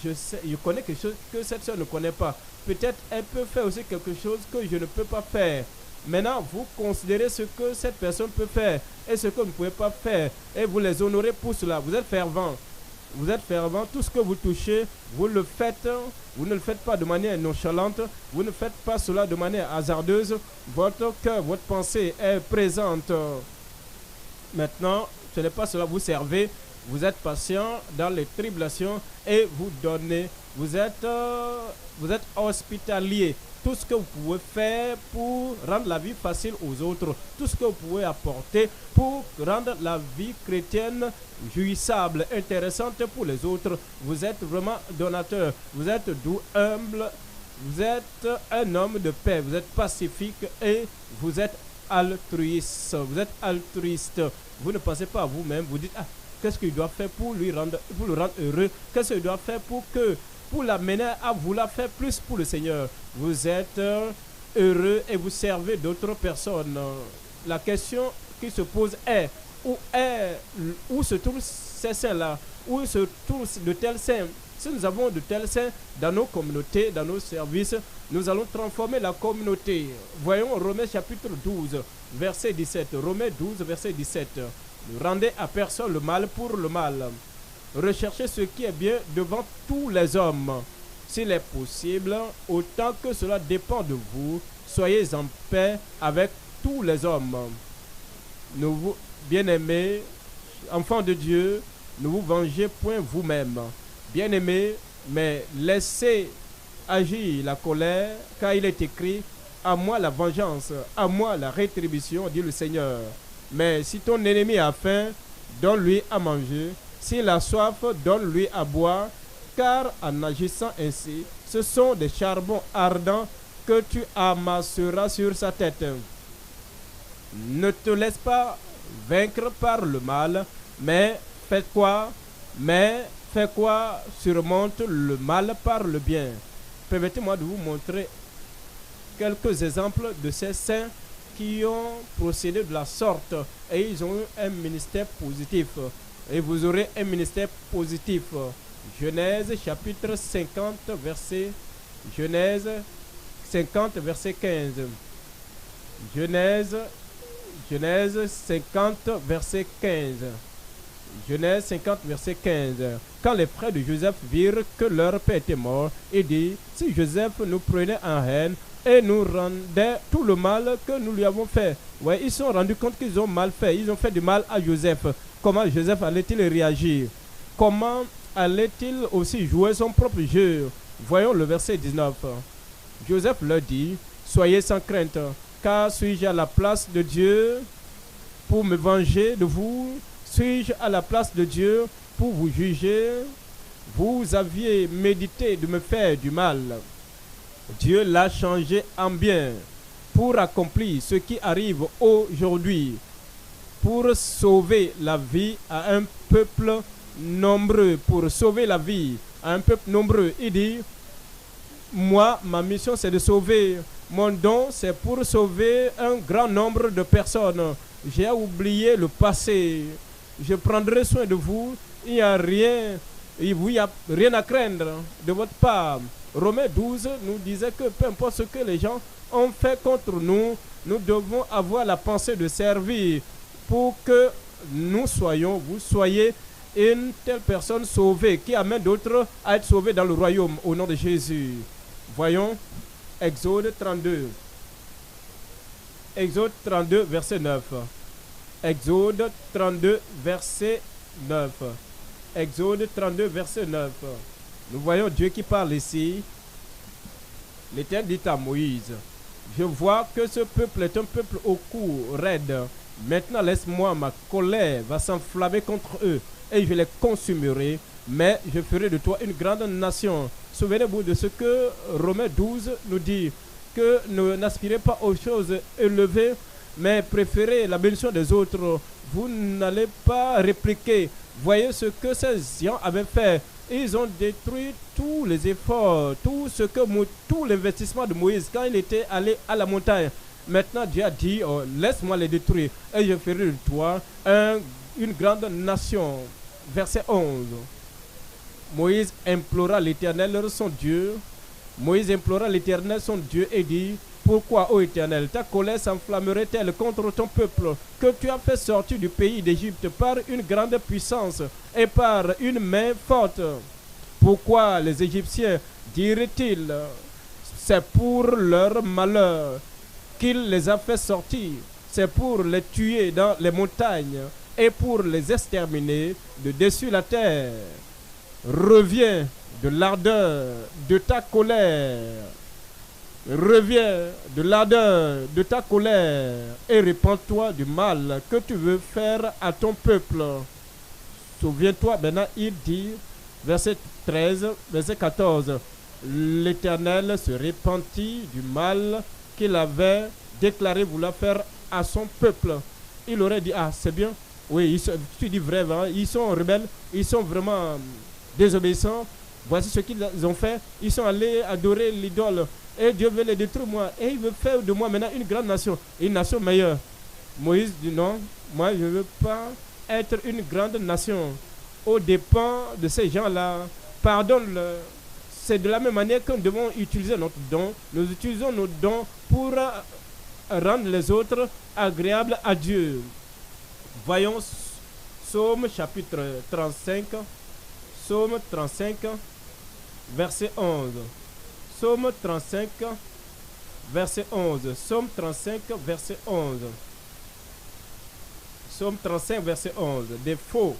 je connais quelque chose que cette soeur ne connaît pas. Peut-être elle peut faire aussi quelque chose que je ne peux pas faire. Maintenant, vous considérez ce que cette personne peut faire et ce que vous ne pouvez pas faire. Et vous les honorez pour cela. Vous êtes fervent. Vous êtes fervent. Tout ce que vous touchez, vous le faites. Vous ne le faites pas de manière nonchalante. Vous ne faites pas cela de manière hasardeuse. Votre cœur, votre pensée est présente. Maintenant, ce n'est pas cela. Vous servez. Vous êtes patient dans les tribulations et vous donnez. Vous êtes hospitalier. Tout ce que vous pouvez faire pour rendre la vie facile aux autres, tout ce que vous pouvez apporter pour rendre la vie chrétienne jouissable, intéressante pour les autres. Vous êtes vraiment donateur, vous êtes doux, humble, vous êtes un homme de paix, vous êtes pacifique et vous êtes altruiste. Vous êtes altruiste. Vous ne pensez pas à vous-même, vous dites, qu'est-ce qu'il doit faire pour le rendre heureux? Qu'est-ce qu'il doit faire pour l'amener à vouloir faire plus pour le Seigneur? Vous êtes heureux et vous servez d'autres personnes. La question qui se pose est, où se trouvent ces saints-là? Où se trouvent de tels saints? Si nous avons de tels saints dans nos communautés, dans nos services, nous allons transformer la communauté. Voyons Romains chapitre 12, verset 17. Romains 12, verset 17. Ne rendez à personne le mal pour le mal. Recherchez ce qui est bien devant tous les hommes. S'il est possible, autant que cela dépend de vous, soyez en paix avec tous les hommes. Bien-aimés, enfants de Dieu, ne vous vengez point vous-même. Bien-aimés, mais laissez agir la colère, car il est écrit, à moi la vengeance, à moi la rétribution, dit le Seigneur. Mais si ton ennemi a faim, donne-lui à manger. S'il a soif, donne-lui à boire, car en agissant ainsi, ce sont des charbons ardents que tu amasseras sur sa tête. Ne te laisse pas vaincre par le mal, mais fais quoi surmonte le mal par le bien. Permettez-moi de vous montrer quelques exemples de ces saints qui ont procédé de la sorte et ils ont eu un ministère positif. Et vous aurez un ministère positif. Genèse chapitre 50 verset 15. Genèse 50 verset 15. Genèse 50 verset 15. Quand les frères de Joseph virent que leur père était mort, ils dirent, si Joseph nous prenait en haine et nous rendait tout le mal que nous lui avons fait. Ouais, ils se sont rendus compte qu'ils ont mal fait. Ils ont fait du mal à Joseph. Comment Joseph allait-il réagir? Comment allait-il aussi jouer son propre jeu? Voyons le verset 19. Joseph leur dit, soyez sans crainte, car suis-je à la place de Dieu pour me venger de vous? Suis-je à la place de Dieu pour vous juger? Vous aviez médité de me faire du mal. Dieu l'a changé en bien pour accomplir ce qui arrive aujourd'hui, pour sauver la vie à un peuple nombreux, pour sauver la vie à un peuple nombreux. Il dit, moi, ma mission c'est de sauver, mon don c'est pour sauver un grand nombre de personnes. J'ai oublié le passé, je prendrai soin de vous, il n'y a rien à craindre de votre part. Romains 12 nous disait que peu importe ce que les gens ont fait contre nous, nous devons avoir la pensée de servir pour que vous soyez une telle personne sauvée qui amène d'autres à être sauvés dans le royaume au nom de Jésus. Voyons Exode 32. Exode 32 verset 9. Exode 32 verset 9. Exode 32 verset 9. Nous voyons Dieu qui parle ici. L'Éternel dit à Moïse, Je vois que ce peuple est un peuple au cou raide. Maintenant, laisse-moi, ma colère va s'enflammer contre eux et je les consumerai, mais je ferai de toi une grande nation. Souvenez-vous de ce que Romains 12 nous dit, que n'aspirez pas aux choses élevées, mais préférez la bénédiction des autres. Vous n'allez pas répliquer. Voyez ce que ces gens avaient fait. Ils ont détruit tous les efforts, tout l'investissement de Moïse quand il était allé à la montagne. Maintenant, Dieu a dit, oh, laisse-moi les détruire et je ferai de toi une grande nation. Verset 11. Moïse implora l'Éternel, son Dieu. Moïse implora l'Éternel, son Dieu, et dit, pourquoi, ô Éternel, ta colère s'enflammerait-elle contre ton peuple que tu as fait sortir du pays d'Égypte par une grande puissance et par une main forte? Pourquoi les Égyptiens diraient-ils, c'est pour leur malheur qu'il les a fait sortir, c'est pour les tuer dans les montagnes et pour les exterminer de dessus la terre. Reviens de l'ardeur de ta colère. Reviens de l'ardeur de ta colère et répands-toi du mal que tu veux faire à ton peuple. Souviens-toi, maintenant il dit, verset 13, verset 14, l'Éternel se repentit du mal qu'il avait déclaré vouloir faire à son peuple. Il aurait dit, ah c'est bien, oui, tu dis vrai, hein, ils sont rebelles, ils sont vraiment désobéissants. Voici ce qu'ils ont fait, ils sont allés adorer l'idole. Et Dieu veut les détruire, moi. Et il veut faire de moi maintenant une grande nation, une nation meilleure. Moïse dit non, moi je ne veux pas être une grande nation aux dépens de ces gens-là. Pardonne-le. C'est de la même manière que nous devons utiliser notre don. Nous utilisons nos dons pour rendre les autres agréables à Dieu. Voyons Psaume chapitre 35. Psaume 35, verset 11. Psaume 35, verset 11. Psaume 35, verset 11. Psaume 35, verset 11. Des faux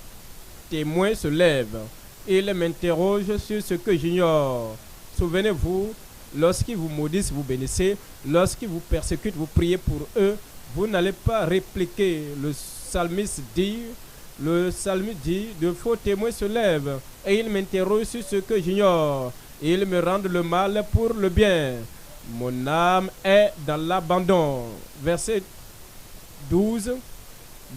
témoins se lèvent et ils m'interrogent sur ce que j'ignore. Souvenez-vous, lorsqu'ils vous maudissent, vous bénissez. Lorsqu'ils vous persécutent, vous priez pour eux. Vous n'allez pas répliquer. Le psalmiste dit, de faux témoins se lèvent et ils m'interrogent sur ce que j'ignore. Ils me rendent le mal pour le bien. Mon âme est dans l'abandon. Verset 12,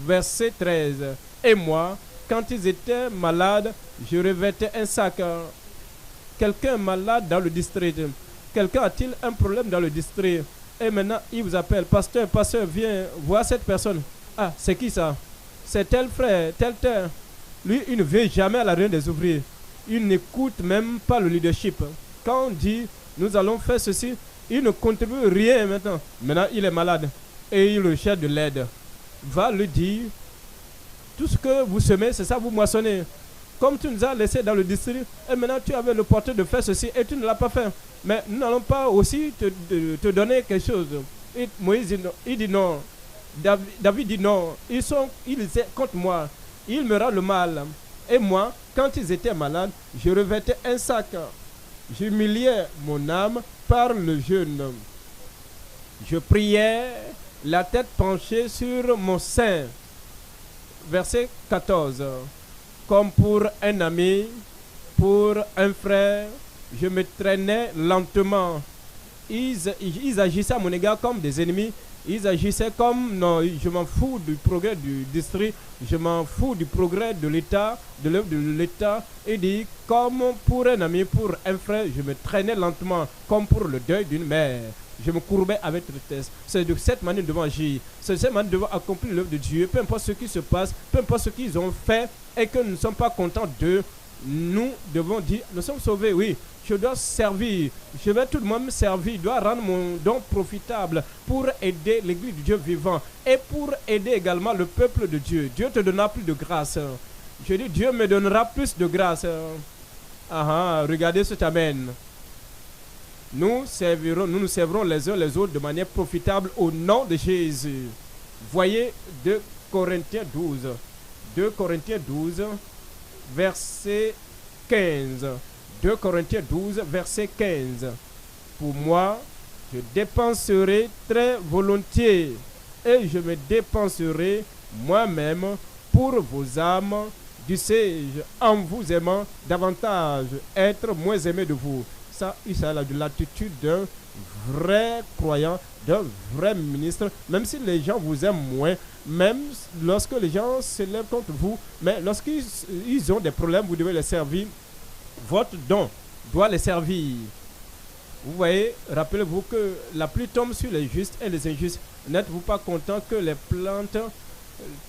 verset 13. Et moi, quand ils étaient malades, je revêtais un sac. Quelqu'un est malade dans le district. Quelqu'un a-t-il un problème dans le district? Et maintenant, il vous appelle. Pasteur, viens voir cette personne. Ah, c'est qui ça? C'est tel frère, tel. Lui, il ne vient jamais à la réunion des ouvriers. Il n'écoute même pas le leadership. Quand on dit, nous allons faire ceci, il ne contribue rien maintenant. Maintenant, il est malade et il recherche de l'aide. Va lui dire, tout ce que vous semez, c'est ça, vous moissonnez. Comme tu nous as laissé dans le district, et maintenant tu avais le portée de faire ceci et tu ne l'as pas fait. Mais nous n'allons pas aussi te donner quelque chose. Et Moïse il dit non. David dit non. Ils étaient contre moi. Ils me rendent le mal. Et moi, quand ils étaient malades, je revêtais un sac. J'humiliais mon âme par le jeûne. Je priais, la tête penchée sur mon sein. Verset 14. Comme pour un ami, pour un frère, je me traînais lentement. Ils agissaient à mon égard comme des ennemis. Ils agissaient comme, non, je m'en fous du progrès du district, je m'en fous du progrès de l'État, de l'œuvre de l'État. Et dit, comme pour un ami, pour un frère, je me traînais lentement, comme pour le deuil d'une mère. Je me courbais avec tristesse. C'est de cette manière que nous devons agir. C'est de cette manière que nous devons accomplir l'œuvre de Dieu. Peu importe ce qui se passe, peu importe ce qu'ils ont fait et que nous ne sommes pas contents d'eux, nous devons dire, nous sommes sauvés, oui. Je dois servir, je vais tout de même servir, je dois rendre mon don profitable pour aider l'église du Dieu vivant et pour aider également le peuple de Dieu. Dieu te donnera plus de grâce. Je dis, Dieu me donnera plus de grâce. Regardez cet amen. Nous nous servirons les uns les autres de manière profitable au nom de Jésus. Voyez 2 Corinthiens 12. 2 Corinthiens 12, verset 15. 2 Corinthiens 12, verset 15. Pour moi, Je dépenserai très volontiers et je me dépenserai moi-même pour vos âmes, dussé-je, en vous aimant davantage, être moins aimé de vous. Ça, il a de l'attitude d'un vrai croyant, d'un vrai ministre, même si les gens vous aiment moins, même lorsque les gens se lèvent contre vous, mais lorsqu'ils ont des problèmes, vous devez les servir. Votre don doit les servir. Vous voyez, rappelez-vous que la pluie tombe sur les justes et les injustes. N'êtes-vous pas content que les plantes,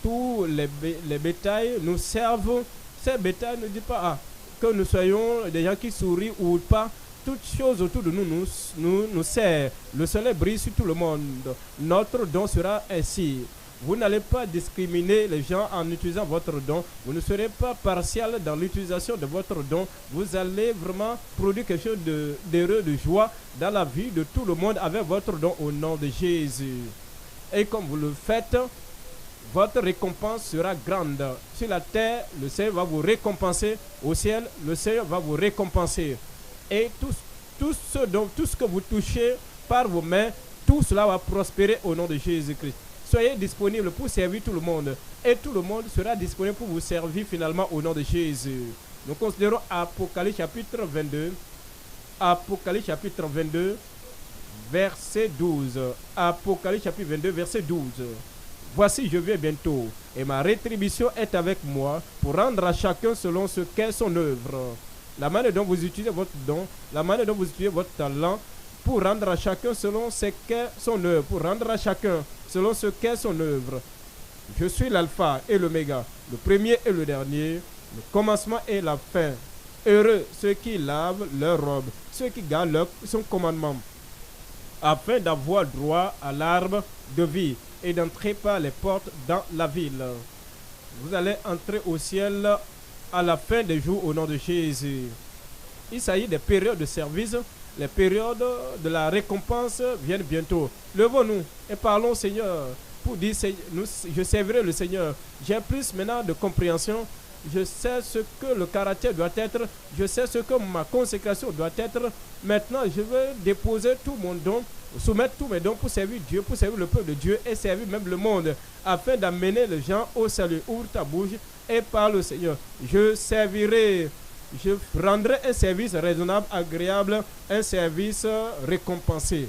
tous les bétails nous servent? Ces bétails ne disent pas que nous soyons des gens qui sourient ou pas. Toutes choses autour de nous servent. Le soleil brille sur tout le monde. Notre don sera ainsi. Vous n'allez pas discriminer les gens en utilisant votre don. Vous ne serez pas partial dans l'utilisation de votre don. Vous allez vraiment produire quelque chose d'heureux, de joie dans la vie de tout le monde avec votre don au nom de Jésus. Et comme vous le faites, votre récompense sera grande. Sur la terre, le Seigneur va vous récompenser. Au ciel, le Seigneur va vous récompenser. Et tout ce que vous touchez par vos mains, tout cela va prospérer au nom de Jésus-Christ. Soyez disponibles pour servir tout le monde. Et tout le monde sera disponible pour vous servir finalement au nom de Jésus. Nous considérons Apocalypse chapitre 22. Apocalypse chapitre 22, verset 12. Apocalypse chapitre 22, verset 12. Voici, je viens bientôt, et ma rétribution est avec moi pour rendre à chacun selon ce qu'est son œuvre. La manière dont vous utilisez votre don, la manière dont vous utilisez votre talent, pour rendre à chacun selon ce qu'est son œuvre, pour rendre à chacun selon ce qu'est son œuvre. Je suis l'alpha et l'oméga, le premier et le dernier, le commencement et la fin. Heureux ceux qui lavent leurs robes, ceux qui gardent son commandement, afin d'avoir droit à l'arbre de vie et d'entrer par les portes dans la ville. Vous allez entrer au ciel à la fin des jours au nom de Jésus. Il s'agit des périodes de service. Les périodes de la récompense viennent bientôt. Levons-nous et parlons, Seigneur, pour dire, je servirai le Seigneur. J'ai plus maintenant de compréhension. Je sais ce que le caractère doit être. Je sais ce que ma consécration doit être. Maintenant, je vais déposer tout mon don, soumettre tous mes dons pour servir Dieu, pour servir le peuple de Dieu et servir même le monde, afin d'amener les gens au salut. Ouvre ta bouche et parle au Seigneur. Je servirai. Je rendrai un service raisonnable, agréable, un service récompensé.